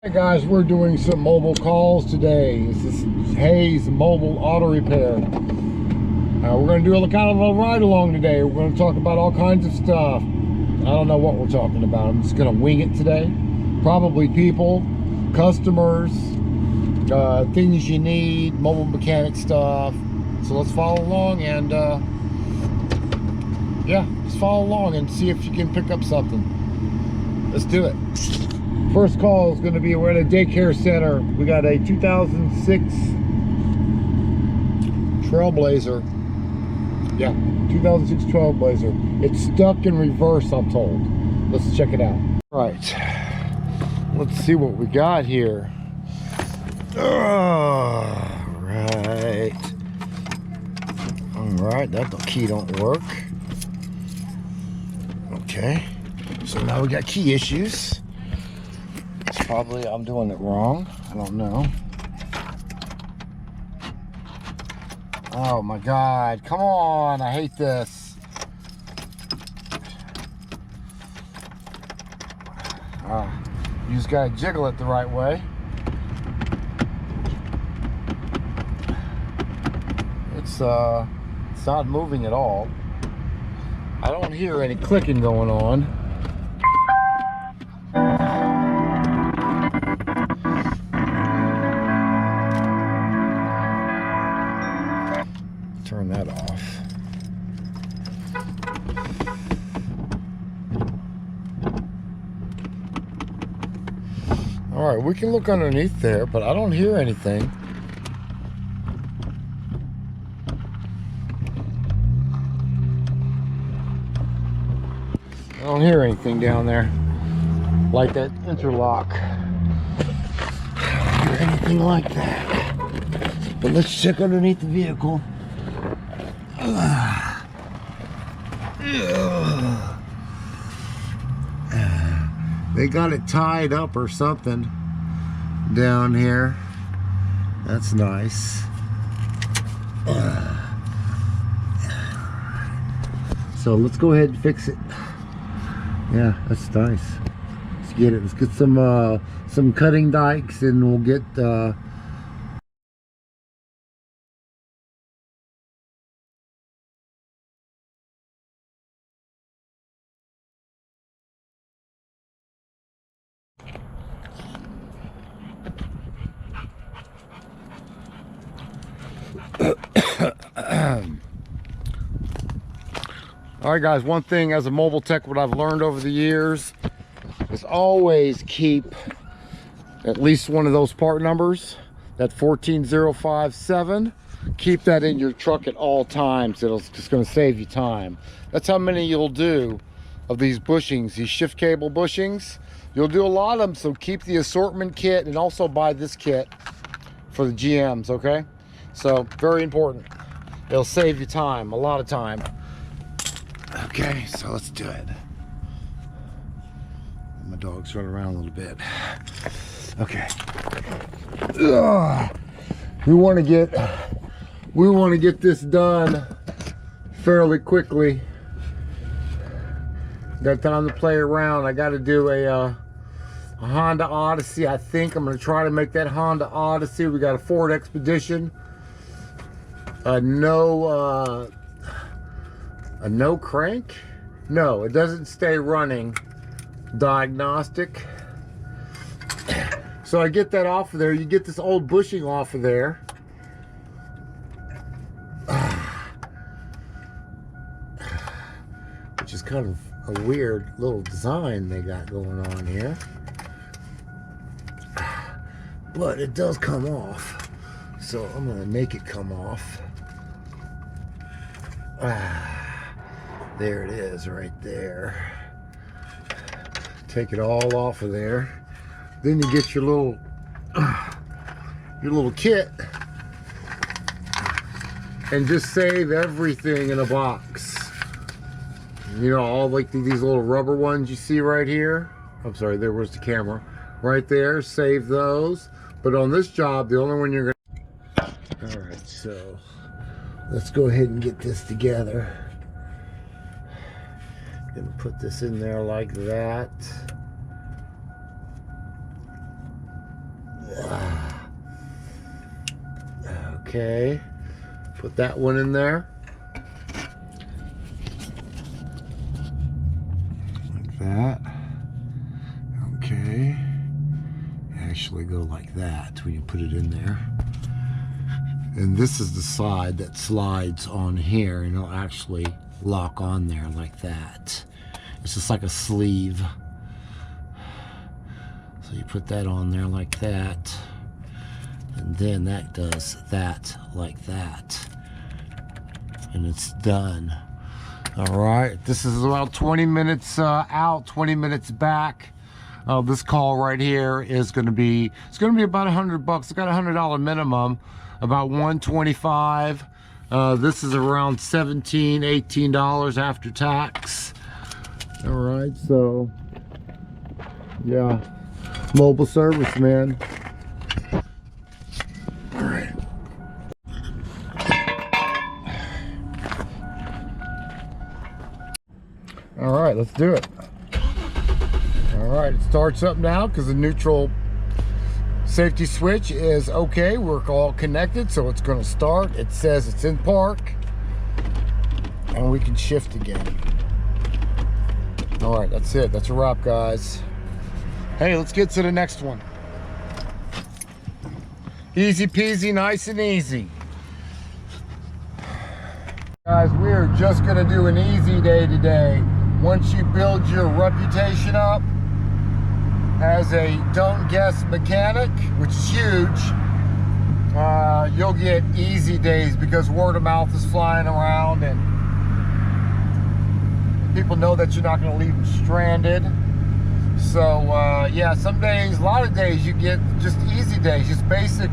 Hey guys, we're doing some mobile calls today. This is Hayes Mobile Auto Repair. We're going to do a kind of a ride along today. We're going to talk about all kinds of stuff. I don't know what we're talking about. I'm just going to wing it today. Probably people, customers, things you need, mobile mechanic stuff. So let's follow along and yeah, just follow along and see if you can pick up something. Let's do it. First call is going to be, we're at a daycare center. We got a 2006 Trailblazer. Yeah, 2006 Trailblazer. It's stuck in reverse, I'm told. Let's check it out. All right, let's see what we got here. All right, that key don't work. Okay, so now we got key issues. Probably I'm doing it wrong. I don't know. Oh my God, come on, I hate this. You just gotta jiggle it the right way. It's not moving at all. I don't hear any clicking going on. Turn that off. All right, we can look underneath there, but I don't hear anything. I don't hear anything down there, like that interlock. I don't hear anything like that. But let's check underneath the vehicle. They got it tied up or something down here. That's nice. So let's go ahead and fix it. Yeah, that's nice. Let's get it. Let's get some cutting dikes, and we'll get all right guys, one thing as a mobile tech, what I've learned over the years is always keep at least one of those part numbers, that 14057. Keep that in your truck at all times. It's just going to save you time. That's how many you'll do of these bushings, these shift cable bushings. You'll do a lot of them, so keep the assortment kit and also buy this kit for the GMs, okay? So very important. It'll save you time, a lot of time. Okay, so let's do it. My dog's running around a little bit. Okay. We want to get this done fairly quickly. Got time to play around. I got to do a Honda Odyssey. I think I'm going to try to make that Honda Odyssey. We got a Ford Expedition. A no crank? No, it doesn't stay running. Diagnostic. So I get that off of there. You get this old bushing off of there. Which is kind of a weird little design they got going on here. But it does come off. So I'm going to make it come off. There it is right there. Take it all off of there. Then you get your little kit and just save everything in a box. You know, all like these little rubber ones you see right here. I'm sorry, there was the camera. Right there, save those. But on this job, the only one you're gonna... All right, so let's go ahead and get this together. Gonna put this in there like that. Okay, put that one in there. Like that. Okay. Actually go like that when you put it in there. And this is the side that slides on here, and it'll actually lock on there like that. It's just like a sleeve. So you put that on there like that, and then that does that like that, and it's done. All right, this is about 20 minutes out, 20 minutes back. This call right here is going to be, it's going to be about $100. It's got a $100 minimum, about $125. This is around $17, $18 after tax. All right, so yeah, mobile service, man. All right. All right, let's do it. All right, it starts up now because the neutral safety switch is okay. We're all connected, so it's going to start. It says it's in park, and we can shift again. All right, that's it. That's a wrap, guys. Hey, let's get to the next one. Easy peasy, nice and easy. Guys, we're just going to do an easy day today. Once you build your reputation up as a don't guess mechanic, which is huge, you'll get easy days because word of mouth is flying around and people know that you're not going to leave them stranded. So yeah, some days, a lot of days you get just easy days, just basic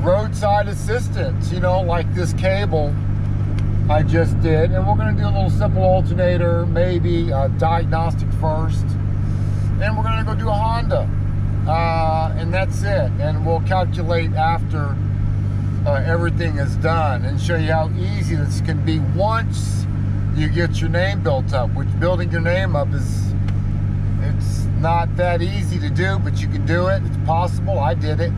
roadside assistance, you know, like this cable I just did. And we're going to do a little simple alternator, maybe diagnostic first. Then we're going to go do a Honda, and that's it. And we'll calculate after everything is done and show you how easy this can be once you get your name built up. Which building your name up is, it's not that easy to do, but you can do it. It's possible. I did it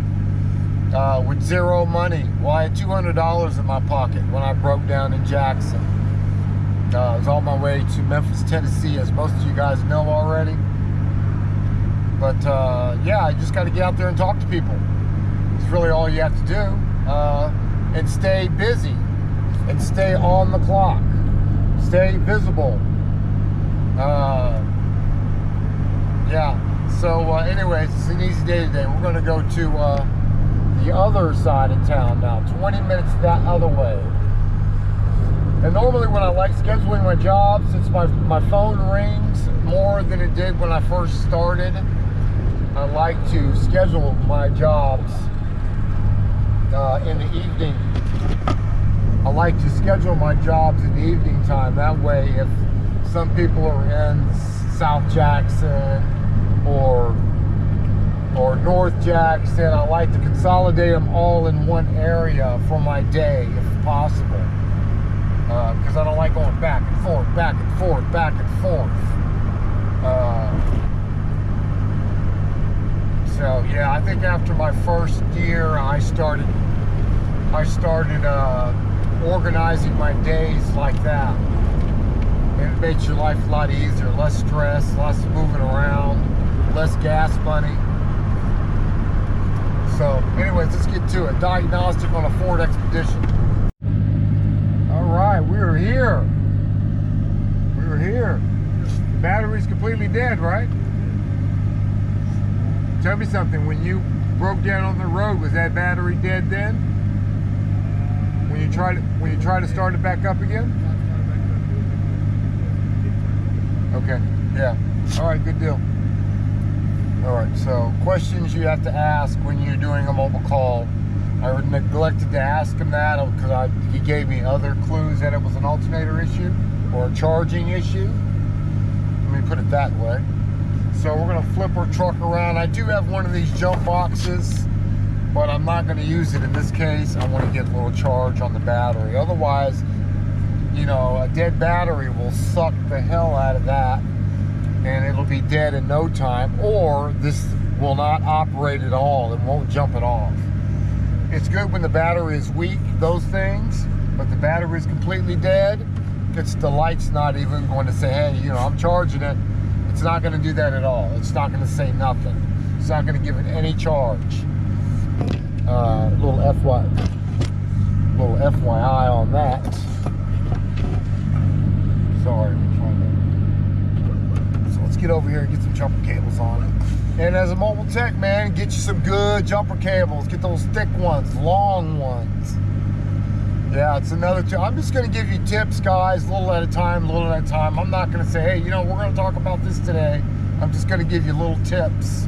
with zero money. Well, I had $200 in my pocket when I broke down in Jackson. I was on my way to Memphis, Tennessee, as most of you guys know already. But yeah, you just got to get out there and talk to people. It's really all you have to do. And stay busy. And stay on the clock. Stay visible. Yeah. So anyways, it's an easy day today. We're going to go to the other side of town now. 20 minutes that other way. And normally when I like scheduling my job, since my phone rings more than it did when I first started, I like to schedule my jobs in the evening. I like to schedule my jobs in the evening time. That way, if some people are in South Jackson or North Jackson, I like to consolidate them all in one area for my day, if possible. Because I don't like going back and forth, back and forth, back and forth. So yeah, I think after my first year, I started organizing my days like that. And it makes your life a lot easier, less stress, less moving around, less gas money. So anyways, let's get to it. Diagnostic on a Ford Expedition. All right, we're here. We're here. The battery's completely dead, right? Tell me something, when you broke down on the road, was that battery dead then? When you try to start it back up again? Okay, yeah. All right, good deal. All right, so questions you have to ask when you're doing a mobile call. I neglected to ask him that because he gave me other clues that it was an alternator issue or a charging issue. Let me put it that way. So we're gonna flip our truck around. I do have one of these jump boxes, but I'm not gonna use it in this case. I wanna get a little charge on the battery. Otherwise, you know, a dead battery will suck the hell out of that and it'll be dead in no time. Or this will not operate at all. It won't jump it off. It's good when the battery is weak, those things, but the battery is completely dead. The light's not even going to say, hey, you know, I'm charging it. It's not going to do that at all. It's not going to say nothing. It's not going to give it any charge. Little FYI on that. Sorry, so let's get over here and get some jumper cables on it. And as a mobile tech, man, get you some good jumper cables. Get those thick ones, long ones. Yeah, it's another tip. I'm just going to give you tips, guys, a little at a time, I'm not going to say, hey, you know, we're going to talk about this today. I'm just going to give you little tips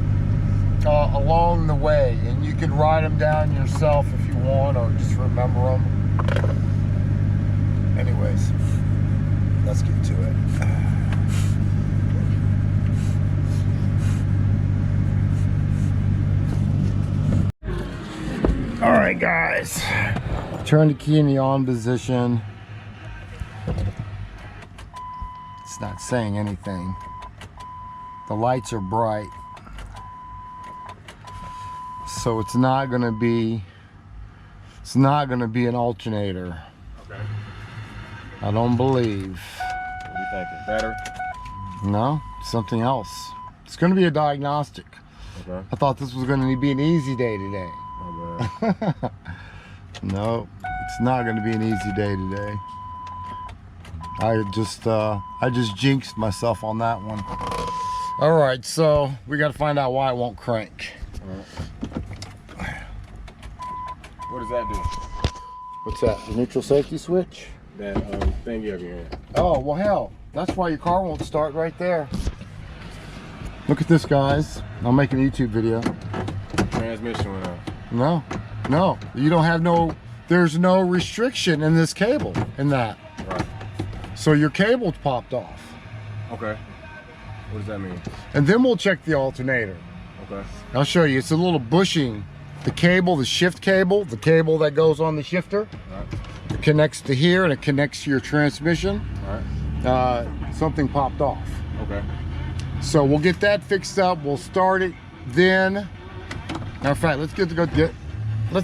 along the way. And you can write them down yourself if you want, or just remember them. Anyways, let's get to it. All right, guys. Turn the key in the on position. It's not saying anything. The lights are bright. So it's not gonna be an alternator. Okay. I don't believe. What are you thinking? Battery? No, something else. It's gonna be a diagnostic. Okay. I thought this was gonna be an easy day today. My bad. No, it's not going to be an easy day today. I just jinxed myself on that one. All right, so we got to find out why it won't crank. Right. What does that do? What's that? The neutral safety switch? That thing you have in your hand. Oh, well, hell, that's why your car won't start right there. Look at this, guys. I'm making a YouTube video. Transmission went out. No, you don't have there's no restriction in this cable, in that. Right. So your cable's popped off. Okay. What does that mean? And then we'll check the alternator. Okay. I'll show you. It's a little bushing. The cable, the shift cable, the cable that goes on the shifter, Right. it connects to here and it connects to your transmission. Right. Something popped off. Okay. So we'll get that fixed up. We'll start it then. Matter of fact, let's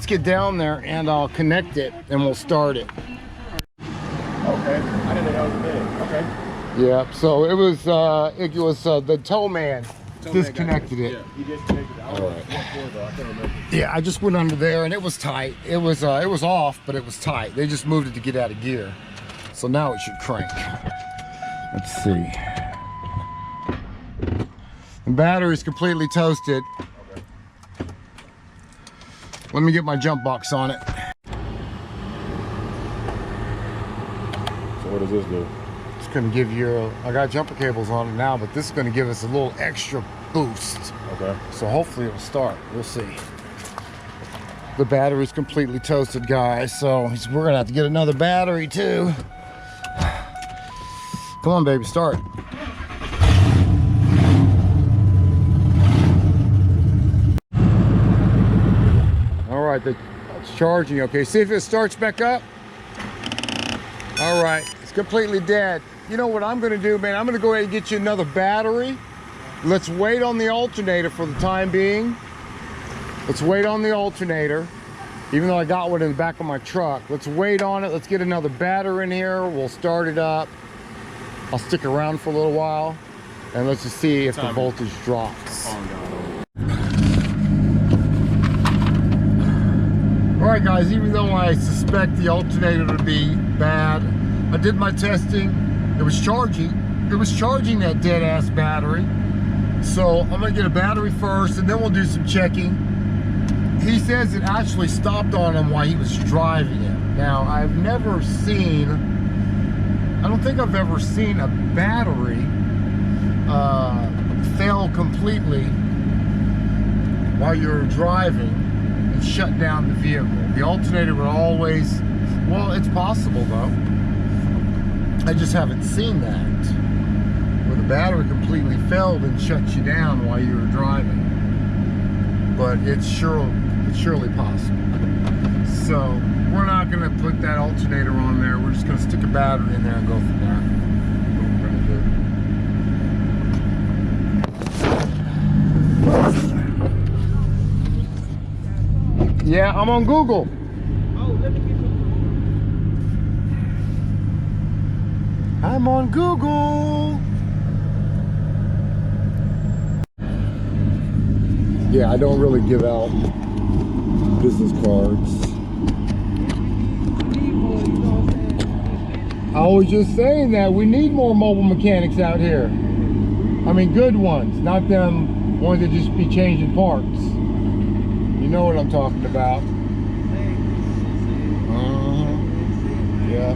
get down there and I'll connect it and we'll start it. Okay. I didn't know that was a thing. Okay. Yeah. So it was the tow man disconnected it. Yeah, he disconnected it. I don't know what for though. I can't remember. Yeah, I just went under there and it was tight. It was off, but it was tight. They just moved it to get out of gear. So now it should crank. Let's see. The battery's completely toasted. Let me get my jump box on it. So what does this do? It's gonna give you, I got jumper cables on it now, but this is gonna give us a little extra boost. Okay. So hopefully it'll start, we'll see. The battery's completely toasted, guys, so we're gonna have to get another battery too. Come on, baby, start. All right, it's charging. Okay, see if it starts back up. All right, it's completely dead. You know what I'm gonna do, man? I'm gonna go ahead and get you another battery. Let's wait on the alternator for the time being. Let's wait on the alternator, even though I got one in the back of my truck. Let's wait on it. Let's get another battery in here. We'll start it up. I'll stick around for a little while, and let's just see if the voltage drops. All right, guys, even though I suspect the alternator to be bad, I did my testing. It was charging. It was charging that dead-ass battery. So I'm gonna get a battery first, and then we'll do some checking. He says it actually stopped on him while he was driving it. Now, I've never seen, I don't think I've ever seen a battery fail completely while you're driving and shut down the vehicle. The alternator would always, well, it's possible though. I just haven't seen that, where the battery completely failed and shut you down while you were driving. But it's surely possible. So we're not gonna put that alternator on there. We're just gonna stick a battery in there and go from there. That's what we're gonna do. Yeah, I'm on Google. Oh, let me get your phone. I'm on Google. Yeah, I don't really give out business cards. I was just saying that we need more mobile mechanics out here. I mean, good ones, not them ones that just be changing parts. You know what I'm talking about. Yeah.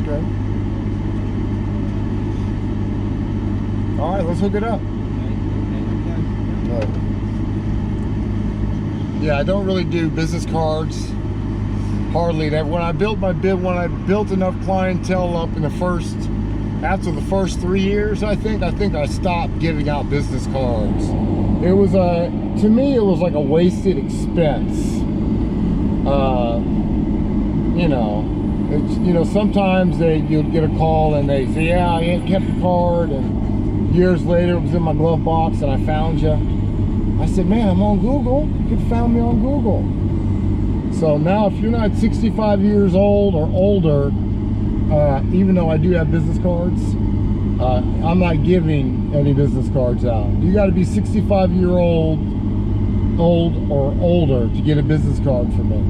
Okay. All right, let's hook it up. Yeah, I don't really do business cards. Hardly. That when I built enough clientele up in after the first 3 years, I think I stopped giving out business cards. It was to me it was like a wasted expense. Sometimes you'd get a call and they say, yeah, I ain't kept the card, and years later it was in my glove box and I found you. I said, man, I'm on Google. You could have found me on Google. So now if you're not 65 years old or older, even though I do have business cards, I'm not giving any business cards out. You got to be 65 year old or older to get a business card from me.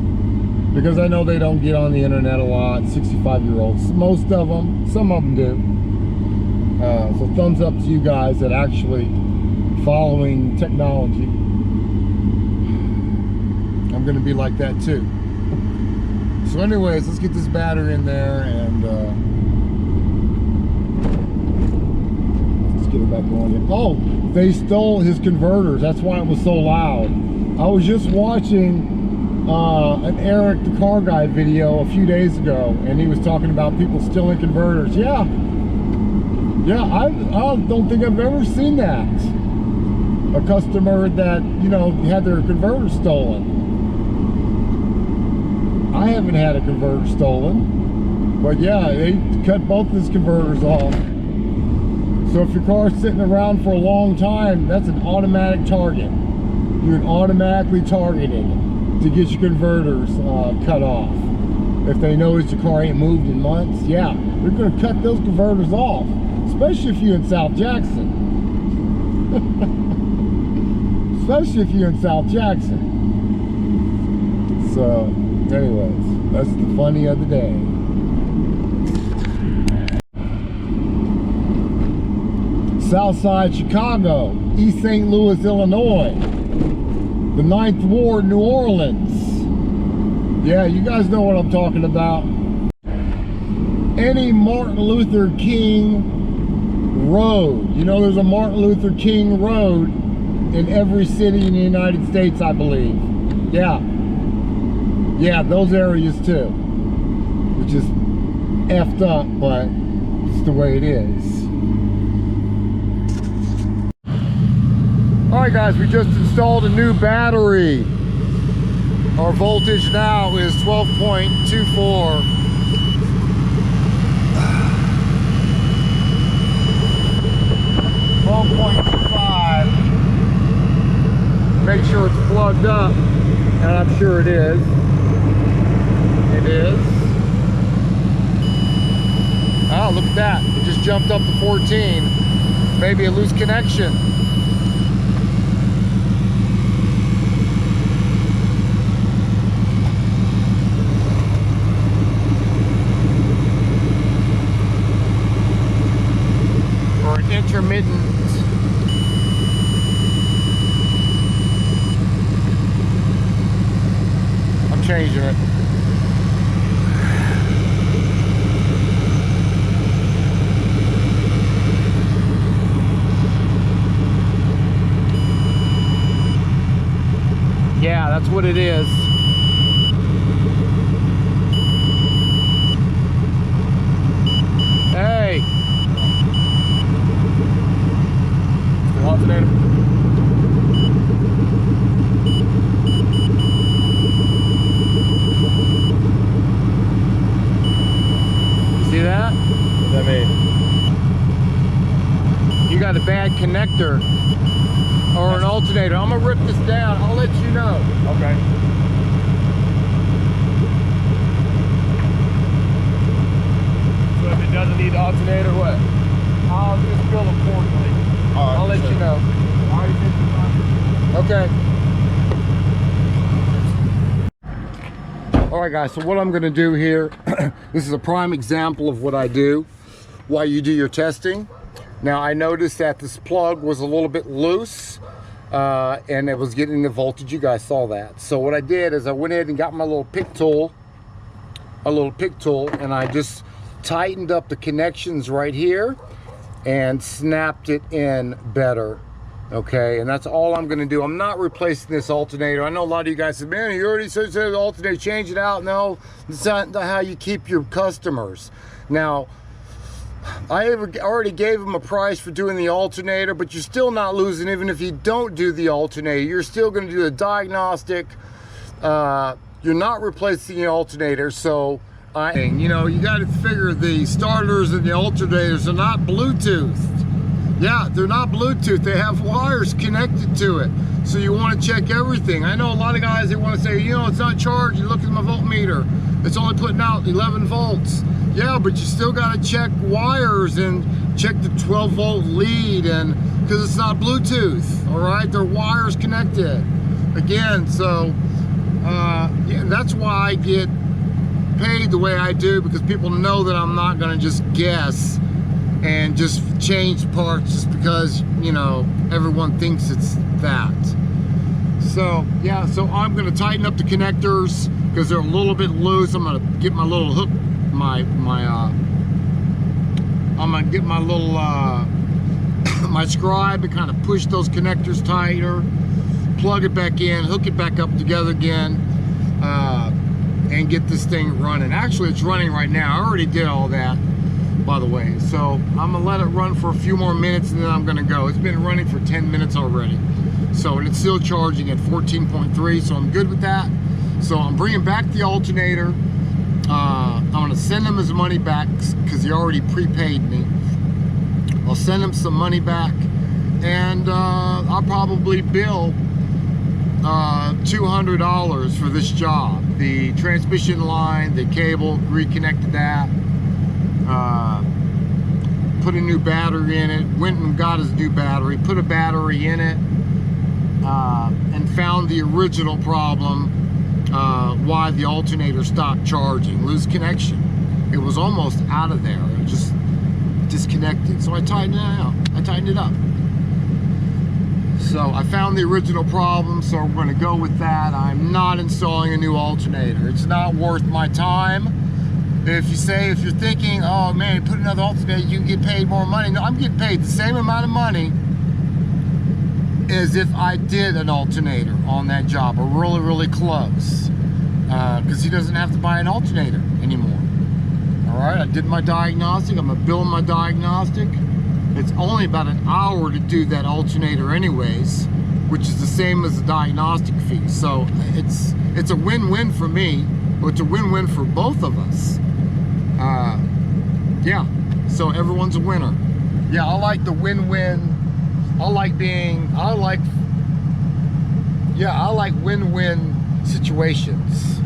Because I know they don't get on the internet a lot, 65 year olds. Most of them, some of them do. So thumbs up to you guys that actually following technology. I'm gonna be like that too. So anyways, let's get this battery in there and let's get it back on. Oh, they stole his converters. That's why it was so loud. I was just watching an Eric the Car Guy video a few days ago, and he was talking about people stealing converters. Yeah, I don't think I've ever seen that. A customer that, had their converter stolen. I haven't had a converter stolen, but yeah, they cut both his converters off. So if your car's sitting around for a long time, that's an automatic target. You're automatically targeted to get your converters cut off. If they notice your car ain't moved in months, yeah, they're going to cut those converters off, especially if you're in South Jackson. Especially if you're in South Jackson. So, anyways, that's the funny of the day. Southside Chicago, East St. Louis, Illinois, the 9th Ward, New Orleans. Yeah, you guys know what I'm talking about. Any Martin Luther King road. There's a Martin Luther King road in every city in the United States, I believe. Yeah, those areas too, which is effed up, but it's the way it is. All right, guys, we just installed a new battery. Our voltage now is 12.24. Make sure it's plugged up, and I'm sure it is. It is. Oh, look at that. It just jumped up to 14. Maybe a loose connection. Or an intermittent. Changing it. Yeah, that's what it is. Hey. The alternator. See that? What does that mean? You you got a bad connector or an alternator, I'm gonna rip this down. I'll let you know. Okay. So if it doesn't need the alternator, what? I'll just bill accordingly. I'll let you know. Okay. All right, guys, so what I'm gonna do here, this is a prime example of what I do while you do your testing. Now, I noticed that this plug was a little bit loose and it was getting the voltage. You guys saw that. So what I did is I went ahead and got my little pick tool, and I just tightened up the connections right here and snapped it in better. Okay, and that's all I'm gonna do. I'm not replacing this alternator. I know a lot of you guys said, man, you already said the alternator, change it out. No, it's not how you keep your customers. Now, I already gave them a price for doing the alternator, but you're still not losing. Even if you don't do the alternator, you're still gonna do the diagnostic. You're not replacing the alternator, so you know, you gotta figure the starters and the alternators are not Bluetooth. Yeah, they're not Bluetooth. They have wires connected to it. So you want to check everything. I know a lot of guys, they want to say, you know, it's not charged. You look at my voltmeter. It's only putting out 11 volts. Yeah, but you still got to check wires and check the 12 volt lead, and because it's not Bluetooth, all right? They're wires connected. Again, so yeah, that's why I get paid the way I do, because people know that I'm not going to just guess and just change parts just because, you know, everyone thinks it's that. So yeah, so I'm going to tighten up the connectors because they're a little bit loose. I'm going to get my little hook, I'm going to get my little my scribe and kind of push those connectors tighter, plug it back in, hook it back up together again, and get this thing running. Actually, it's running right now. I already did all that, by the way. So I'm gonna let it run for a few more minutes and then I'm gonna go. It's been running for 10 minutes already. So, and it's still charging at 14.3, so I'm good with that. So I'm bringing back the alternator. I'm gonna send him his money back because he already prepaid me. I'll send him some money back, and I'll probably bill $200 for this job. The transmission line, the cable, reconnected that. Put a new battery in it, went and got his new battery, put a battery in it, and found the original problem, why the alternator stopped charging. Loose connection. It was almost out of there. It just disconnected. So I tightened it out. I tightened it up. So I found the original problem, so we're going to go with that. I'm not installing a new alternator. It's not worth my time. If you're thinking, oh man, put another alternator, you can get paid more money. No, I'm getting paid the same amount of money as if I did an alternator on that job, or really, really close. Because he doesn't have to buy an alternator anymore. All right, I did my diagnostic. I'm gonna bill my diagnostic. It's only about an hour to do that alternator anyways, which is the same as the diagnostic fee. So it's a win-win for me, but it's a win-win for both of us. Yeah, so everyone's a winner. Yeah, I like the win-win. I like win-win situations.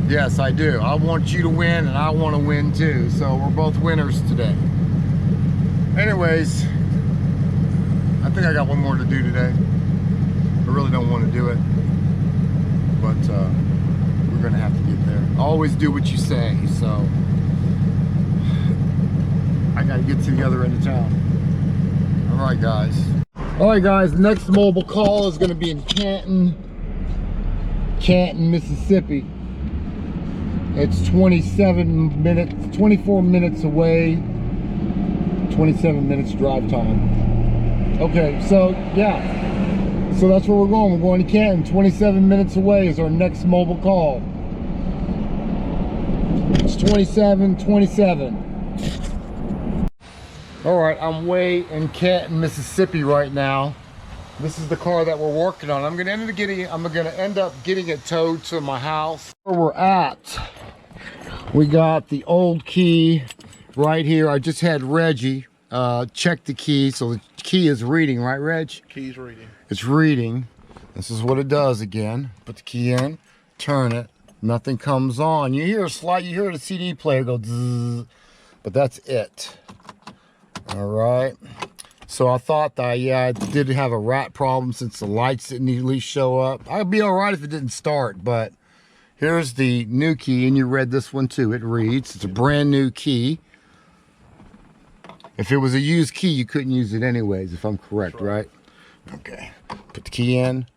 Yes, I do. I want you to win and I want to win too. So we're both winners today. Anyways, I think I got one more to do today. I really don't want to do it, but we're gonna have to get there. Always do what you say, so I gotta get to the other end of town. All right, guys. All right, guys, the next mobile call is gonna be in Canton, Mississippi. It's 24 minutes away, 27 minutes drive time. Okay, so yeah, so that's where we're going. We're going to Canton. 27 minutes away is our next mobile call. It's 27. All right, I'm way in Canton, Mississippi right now. This is the car that we're working on. I'm gonna end up getting it towed to my house. Where we're at, we got the old key right here. I just had Reggie check the key. So the key is reading, right, Reg? Key's reading. It's reading. This is what it does again. Put the key in, turn it, nothing comes on. You hear a slide, you hear the CD player go zzz, but that's it. All right. So I thought that, yeah, I did have a rat problem since the lights didn't at least show up. I'd be all right if it didn't start, but here's the new key, and you read this one too. It reads, it's a brand new key. If it was a used key, you couldn't use it anyways, if I'm correct, right? Okay. Put the key in.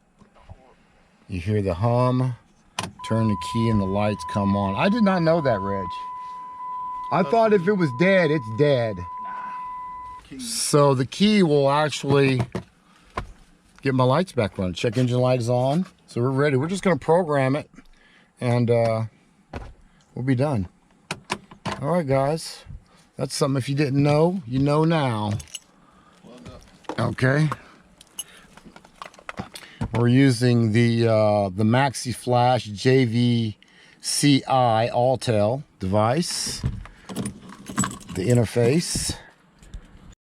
You hear the hum. Turn the key and the lights come on. I did not know that, Reg. I thought if it was dead, it's dead. So the key will actually get my lights back running. Check engine light is on. So we're ready. We're just going to program it and we'll be done. All right, guys. That's something if you didn't know, you know now. Okay. We're using the Maxi Flash JVCI Altel device. The interface.